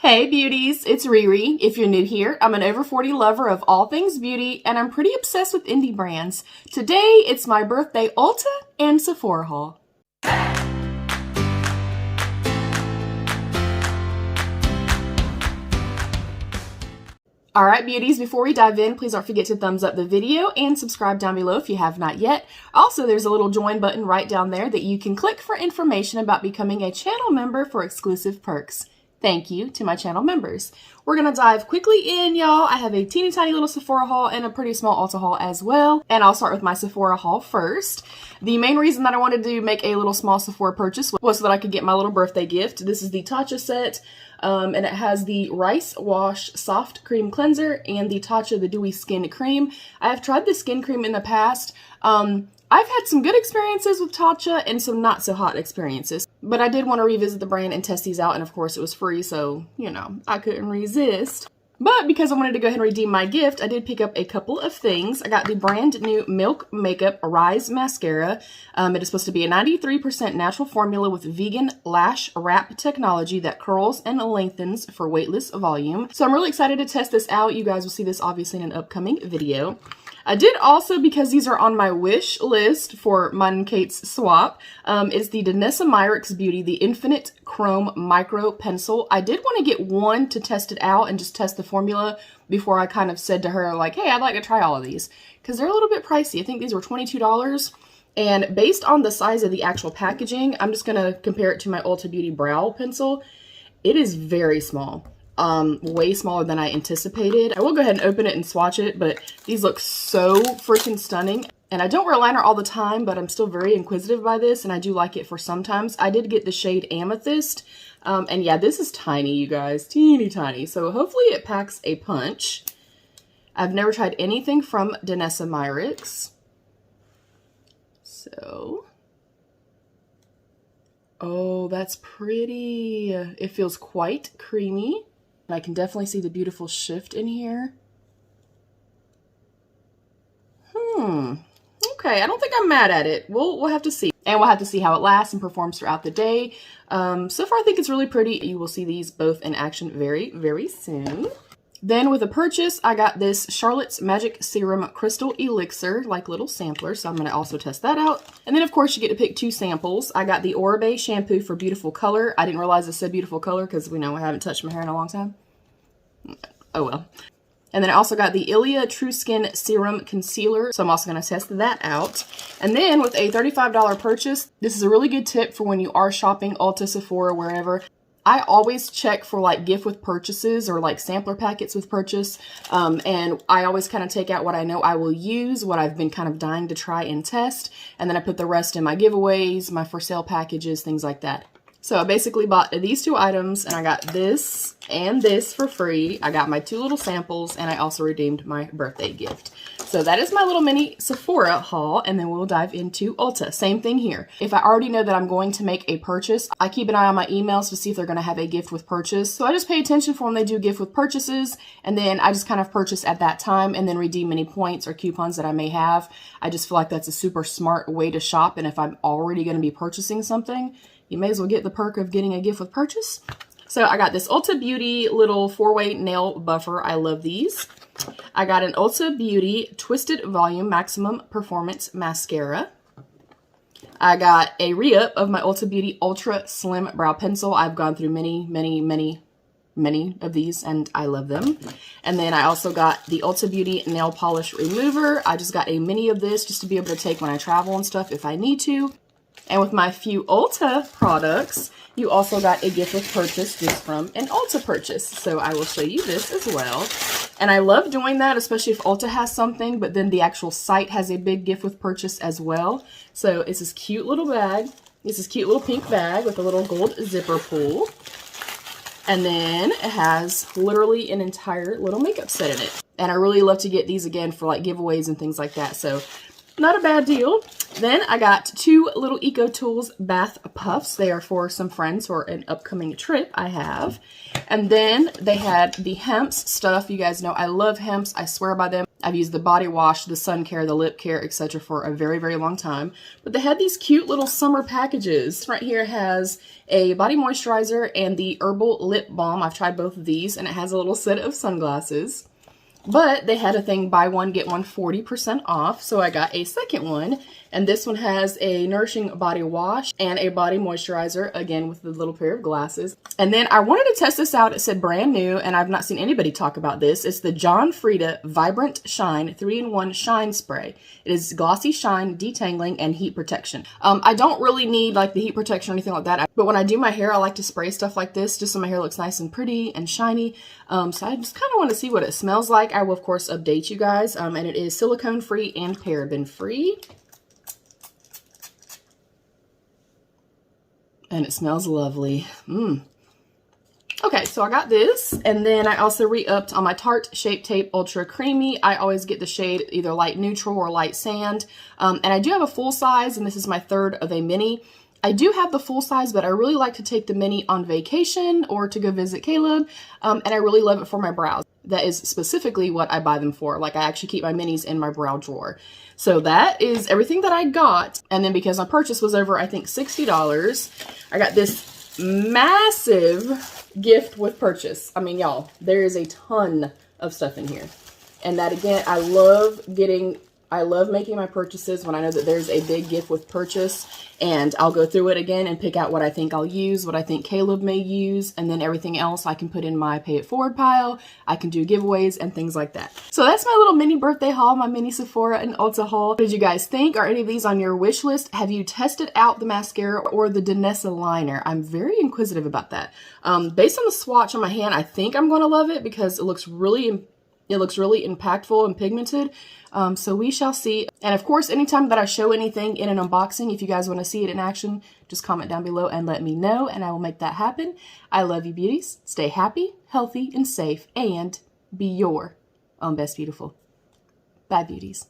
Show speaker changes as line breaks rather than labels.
Hey beauties, it's Riri. If you're new here, I'm an over 40 lover of all things beauty, and I'm pretty obsessed with indie brands. Today, it's my birthday Ulta and Sephora haul. Alright beauties, before we dive in, please don't forget to thumbs up the video and subscribe down below if you have not yet. Also, there's a little join button right down there that you can click for information about becoming a channel member for exclusive perks. Thank you to my channel members. We're gonna dive quickly in, y'all. I have a teeny tiny little Sephora haul and a pretty small Ulta haul as well. And I'll start with my Sephora haul first. The main reason that I wanted to make a little small Sephora purchase was so that I could get my little birthday gift. This is the Tatcha set, and it has the Rice Wash Soft Cream Cleanser and the Tatcha the Dewy Skin Cream. I have tried the skin cream in the past. I've had some good experiences with Tatcha and some not so hot experiences, but I did want to revisit the brand and test these out, and of course it was free, so, you know, I couldn't resist. But because I wanted to go ahead and redeem my gift, I did pick up a couple of things. I got the brand new Milk Makeup Rise Mascara. It is supposed to be a 93% natural formula with vegan lash wrap technology that curls and lengthens for weightless volume. So I'm really excited to test this out. You guys will see this obviously in an upcoming video. I did also, because these are on my wish list for mine and Kate's swap, is the Denissa Myricks Beauty, the Infinite Chrome Micro Pencil. I did want to get one to test it out and just test the formula before I kind of said to her, like, hey, I'd like to try all of these, because they're a little bit pricey. I think these were $22, and based on the size of the actual packaging, I'm just going to compare it to my Ulta Beauty Brow Pencil. It is very small. Way smaller than I anticipated. I will go ahead and open it and swatch it, but these look so freaking stunning. And I don't wear liner all the time, but I'm still very inquisitive by this, and I do like it for sometimes. I did get the shade Amethyst, and yeah, this is tiny, you guys. Teeny tiny. So hopefully it packs a punch. I've never tried anything from Denissa Myricks. So... oh, that's pretty. It feels quite creamy. I can definitely see the beautiful shift in here. Okay, I don't think I'm mad at it. We'll have to see. And we'll have to see how it lasts and performs throughout the day. So far, I think it's really pretty. You will see these both in action very, very soon. Then with a purchase, I got this Charlotte's Magic Serum Crystal Elixir, like little sampler, so I'm going to also test that out. And then, of course, you get to pick two samples. I got the Oribe Shampoo for Beautiful Color. I didn't realize it said Beautiful Color because we know I haven't touched my hair in a long time. Oh well. And then I also got the Ilia True Skin Serum Concealer, so I'm also going to test that out. And then with a $35 purchase, this is a really good tip for when you are shopping Ulta, Sephora, wherever. I always check for like gift with purchases or like sampler packets with purchase, and I always kind of take out what I know I will use, what I've been kind of dying to try and test, and then I put the rest in my giveaways, my for sale packages, things like that. So I basically bought these two items, and I got this and this for free. I got my two little samples, and I also redeemed my birthday gift. So that is my little mini Sephora haul, and then we'll dive into Ulta. Same thing here. If I already know that I'm going to make a purchase, I keep an eye on my emails to see if they're going to have a gift with purchase. So I just pay attention for when they do gift with purchases, and then I just kind of purchase at that time and then redeem any points or coupons that I may have. I just feel like that's a super smart way to shop, and if I'm already going to be purchasing something, you may as well get the perk of getting a gift with purchase. So I got this Ulta Beauty little 4-way nail buffer. I love these. I got an Ulta Beauty Twisted Volume Maximum Performance Mascara. I got a re-up of my Ulta Beauty Ultra Slim Brow Pencil. I've gone through many of these, and I love them. And then I also got the Ulta Beauty Nail Polish Remover. I just got a mini of this just to be able to take when I travel and stuff if I need to. And with my few Ulta products, you also got a gift with purchase just from an Ulta purchase. So I will show you this as well. And I love doing that, especially if Ulta has something, but then the actual site has a big gift with purchase as well. So it's this cute little bag. It's this cute little pink bag with a little gold zipper pull. And then it has literally an entire little makeup set in it. And I really love to get these again for like giveaways and things like that. So not a bad deal. Then I got two little Ecotools bath puffs. They are for some friends for an upcoming trip I have. And then they had the Hempz stuff. You guys know I love Hempz. I swear by them. I've used the body wash, the sun care, the lip care, etc. for a very, very long time. But they had these cute little summer packages. Right here has a body moisturizer and the herbal lip balm. I've tried both of these, and it has a little set of sunglasses. But they had a thing, buy one, get one 40% off. So I got a second one. And this one has a nourishing body wash and a body moisturizer, again with the little pair of glasses. And then I wanted to test this out. It said brand new, and I've not seen anybody talk about this. It's the Frieda Vibrant Shine 3-in-1 Shine Spray. It is glossy shine, detangling, and heat protection. I don't really need like the heat protection or anything like that. But when I do my hair, I like to spray stuff like this just so my hair looks nice and pretty and shiny. So I just kind of want to see what it smells like. I will, of course, update you guys. And it is silicone-free and paraben-free. And it smells lovely. Okay, so I got this, and then I also re-upped on my Tarte Shape Tape Ultra Creamy. I always get the shade either light neutral or light sand. And I do have a full size, and this is my third of a mini. I do have the full size, but I really like to take the mini on vacation or to go visit Caleb, and I really love it for my brows. That is specifically what I buy them for. Like, I actually keep my minis in my brow drawer. So that is everything that I got. And then because my purchase was over, I think, $60, I got this massive gift with purchase. I mean, y'all, there is a ton of stuff in here. And that, again, I love making my purchases when I know that there's a big gift with purchase, and I'll go through it again and pick out what I think I'll use, what I think Caleb may use, and then everything else I can put in my pay it forward pile. I can do giveaways and things like that. So that's my little mini birthday haul, my mini Sephora and Ulta haul. What did you guys think? Are any of these on your wish list? Have you tested out the mascara or the Denissa liner? I'm very inquisitive about that. Based on the swatch on my hand, I think I'm going to love it because it looks really impactful and pigmented. So we shall see. And of course, anytime that I show anything in an unboxing, if you guys want to see it in action, just comment down below and let me know, and I will make that happen. I love you, beauties. Stay happy, healthy, and safe, and be your own best beautiful. Bye, beauties.